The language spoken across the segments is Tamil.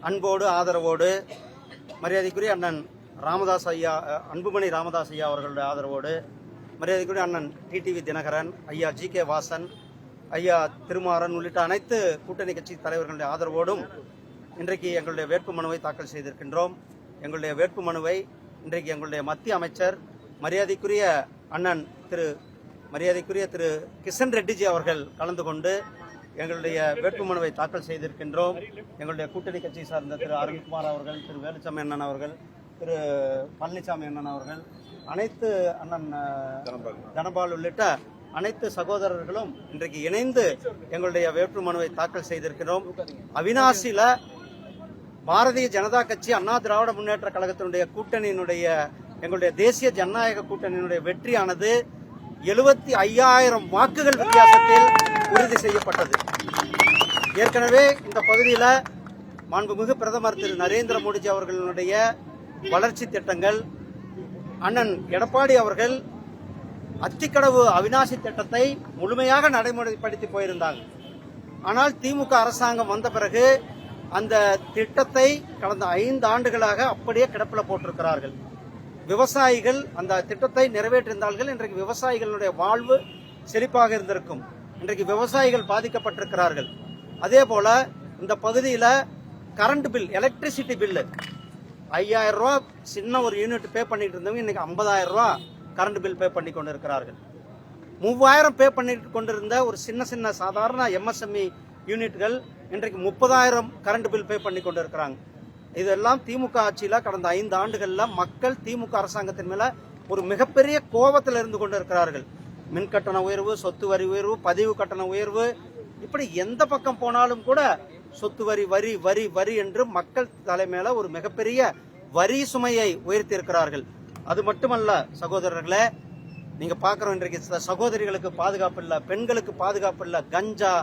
அன்போடு ஆதரவோடு மரியாதைக்குரிய அண்ணன் ராமதாஸ் ஐயா, அன்புமணி ராமதாஸ் ஐயா அவர்களுடைய ஆதரவோடு, மரியாதைக்குரிய அண்ணன் டிடிவி தினகரன் ஐயா, ஜி கே வாசன் ஐயா, திருமாறன் உள்ளிட்ட அனைத்து கூட்டணி கட்சி தலைவர்களுடைய ஆதரவோடும் இன்றைக்கு எங்களுடைய வேட்புமனுவை தாக்கல் செய்திருக்கின்றோம். எங்களுடைய வேட்புமனுவை இன்றைக்கு எங்களுடைய மத்திய அமைச்சர் மரியாதைக்குரிய அண்ணன் திரு கிஷன் ரெட்டிஜி அவர்கள் கலந்து கொண்டு எங்களுடைய வேட்புமனுவை தாக்கல் செய்திருக்கின்றோம். எங்களுடைய கூட்டணி கட்சி சார்ந்த திரு அருண்குமார் அவர்கள், திரு வேலுச்சாமி அண்ணன் அவர்கள், திரு பழனிசாமி அண்ணன் அவர்கள், அனைத்து அண்ணன் தனபால் உள்ளிட்ட அனைத்து சகோதரர்களும் இன்றைக்கு இணைந்து எங்களுடைய வேட்புமனுவை தாக்கல் செய்திருக்கிறோம். அவிநாசியில பாரதிய ஜனதா கட்சி, அண்ணா திராவிட முன்னேற்ற கழகத்தினுடைய கூட்டணியினுடைய, எங்களுடைய தேசிய ஜனநாயக கூட்டணியினுடைய வெற்றியானது 75,000 வாக்குகள் வித்தியாசத்தில் உறுதி செய்யப்பட்டது. ஏற்கனவே இந்த பகுதியில் மாண்புமிகு பிரதமர் திரு நரேந்திர மோடிஜி அவர்களுடைய வளர்ச்சி திட்டங்கள், அண்ணன் எடப்பாடி அவர்கள் அத்திக்கடவு அவிநாசி திட்டத்தை முழுமையாக நடைமுறைப்படுத்தி போயிருந்தாங்க. ஆனால் திமுக அரசாங்கம் வந்த பிறகு அந்த திட்டத்தை கடந்த 5 ஆண்டுகளாக அப்படியே கிடப்பில் போட்டிருக்கிறார்கள். விவசாயிகள் அந்த திட்டத்தை நிறைவேற்றிருந்தார்கள். இன்றைக்கு விவசாயிகளுடைய வாழ்வு செழிப்பாக இருந்திருக்கும். இன்றைக்கு விவசாயிகள் பாதிக்கப்பட்டிருக்கிறார்கள். அதே போல இந்த பகுதியில் கரண்ட் பில், எலக்ட்ரிசிட்டி பில்லு 5,000 ரூபா சின்ன ஒரு யூனிட் பே பண்ணிட்டு இருந்தவங்க இன்னைக்கு 50,000 ரூபா கரண்ட் பில் பே பண்ணி கொண்டு இருக்கிறார்கள். 3,000 பே பண்ணிட்டு கொண்டிருந்த ஒரு சின்ன சாதாரண எம்எஸ்எம்இ யூனிட்கள் இன்றைக்கு 30,000 கரண்ட் பில் பே பண்ணி கொண்டு இருக்கிறாங்க. இதெல்லாம் திமுக ஆட்சியில் கடந்த 5 ஆண்டுகளில் மக்கள் திமுக அரசாங்கத்தின் மேல ஒரு மிகப்பெரிய கோபத்தில் இருந்து கொண்டு இருக்கிறார்கள். மின் கட்டண உயர்வு, சொத்து வரி உயர்வு, பதிவு கட்டண உயர்வு, இப்படி எந்த பக்கம் போனாலும் கூட சொத்து வரி வரி வரி வரி என்று மக்கள் தலைமையில ஒரு மிகப்பெரிய வரி சுமையை உயர்த்தி இருக்கிறார்கள். அது மட்டுமல்ல சகோதரர்களே, நீங்க பாக்குறோம் இன்றைக்கு சகோதரிகளுக்கு பாதுகாப்பு இல்ல, பெண்களுக்கு பாதுகாப்பு இல்ல, கஞ்சா,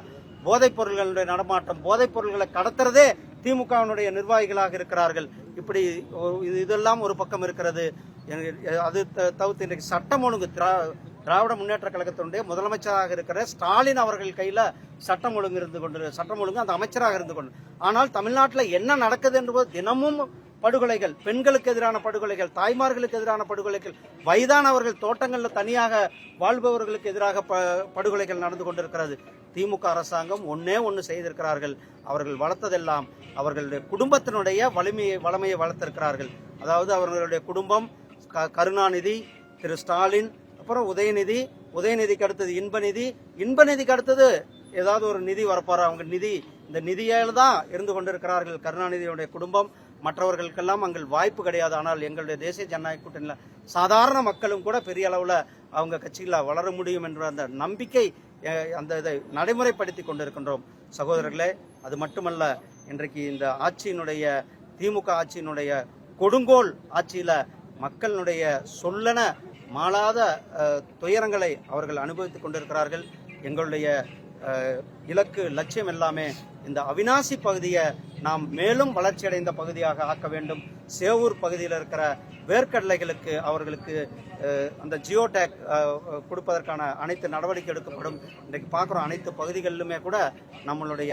போதைப் பொருள்களுடைய நடமாட்டம், போதைப் பொருள்களை கடத்துறதே திமுகவினுடைய நிர்வாகிகளாக இருக்கிறார்கள். இப்படி இதெல்லாம் ஒரு பக்கம் இருக்கிறது. அது தவிர்த்து இன்றைக்கு சட்டம் ஒழுங்கு, திராவிட முன்னேற்ற கழகத்தினுடைய முதலமைச்சராக இருக்கிற ஸ்டாலின் அவர்கள் கையில சட்டம் ஒழுங்கு அந்த அமைச்சராக இருந்து கொண்டு, ஆனால் தமிழ்நாட்டில் என்ன நடக்குது என்பது தினமும் படுகொலைகள், பெண்களுக்கு எதிரான படுகொலைகள், தாய்மார்களுக்கு எதிரான படுகொலைகள், வயதானவர்கள் தோட்டங்களில் தனியாக வாழ்பவர்களுக்கு எதிராக படுகொலைகள் நடந்து கொண்டிருக்கிறது. திமுக அரசாங்கம் ஒன்று செய்திருக்கிறார்கள். அவர்கள் வளர்த்ததெல்லாம் அவர்களுடைய குடும்பத்தினுடைய வளமையை வளர்த்திருக்கிறார்கள். அதாவது அவர்களுடைய குடும்பம் கருணாநிதி, திரு ஸ்டாலின், அப்புறம் உதயநிதிக்கு அடுத்தது இன்பநிதிக்கு அடுத்தது ஏதாவது ஒரு நிதி வரப்பாரு. அவங்க இந்த நிதியால் தான் இருந்து கொண்டிருக்கிறார்கள் கருணாநிதியுடைய குடும்பம். மற்றவர்களுக்கெல்லாம் அங்கே வாய்ப்பு கிடையாது. ஆனால் எங்களுடைய தேசிய ஜனநாயக கூட்டணியில் சாதாரண மக்களும் கூட பெரிய அளவில் அவங்க கட்சியில் வளர முடியும் என்ற அந்த நம்பிக்கை, அந்த இதை நடைமுறைப்படுத்தி கொண்டிருக்கின்றோம் சகோதரர்களே. அது மட்டுமல்ல, இன்றைக்கு இந்த ஆட்சியினுடைய, திமுக ஆட்சியினுடைய கொடுங்கோல் ஆட்சியில மக்களுடைய சொல்லன மாளாத துயரங்களை அவர்கள் அனுபவித்துக் கொண்டிருக்கிறார்கள். எங்களுடைய இலக்கு, லட்சியம் எல்லாமே இந்த அவிநாசி பகுதியை நாம் மேலும் வளர்ச்சியடைந்த பகுதியாக ஆக்க வேண்டும். சேவூர் பகுதியில் இருக்கிற வேர்க்கடலைகளுக்கு அவர்களுக்கு அந்த ஜியோடேக் கொடுப்பதற்கான அனைத்து நடவடிக்கை எடுக்கப்படும். இன்றைக்கு பார்க்குறோம் அனைத்து பகுதிகளிலுமே கூட நம்மளுடைய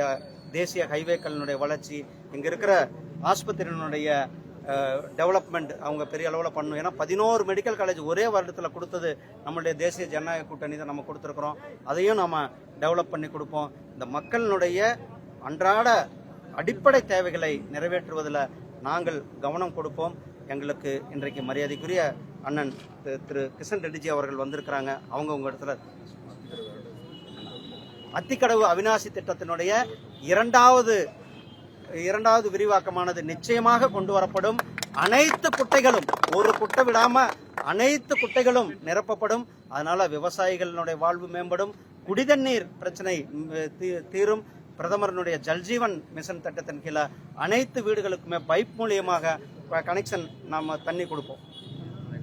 தேசிய ஹைவேக்களினுடைய வளர்ச்சி, இங்கே இருக்கிற ஆஸ்பத்திரியினுடைய டெவலப்மெண்ட் அவங்க பெரிய அளவில் பண்ணணும். ஏன்னா 11 மெடிக்கல் காலேஜ் ஒரே வருடத்தில் கொடுத்தது நம்மளுடைய தேசிய ஜனநாயக கூட்டணி தான் நம்ம கொடுத்துருக்குறோம். அதையும் நம்ம டெவலப் பண்ணி கொடுப்போம். இந்த மக்களினுடைய அன்றாட அடிப்படை தேவைகளை நிறைவேற்றுவதில் நாங்கள் கவனம் கொடுப்போம். எங்களுக்கு இன்றைக்கு மரியாதைக்குரிய அண்ணன் திரு கிஷன் ரெட்டிஜி அவர்கள் வந்திருக்கிறாங்க. அவங்க உங்க இடத்துல அத்திக்கடவு அவிநாசி திட்டத்தினுடைய இரண்டாவது விரிவாக்கமானது நிச்சயமாக கொண்டு வரப்படும். அனைத்து குட்டைகளும், ஒரு குட்டை விடாம அனைத்து குட்டைகளும் நிரப்பப்படும். அதனால விவசாயிகளுடைய வாழ்வு மேம்படும், குடிதண்ணீர் பிரச்சனை தீரும். பிரதமருடைய ஜல்ஜீவன் மிஷன் திட்டத்தின் கீழே அனைத்து வீடுகளுக்குமே பைப் மூலியமாக கனெக்ஷன் நாம தண்ணி கொடுப்போம்.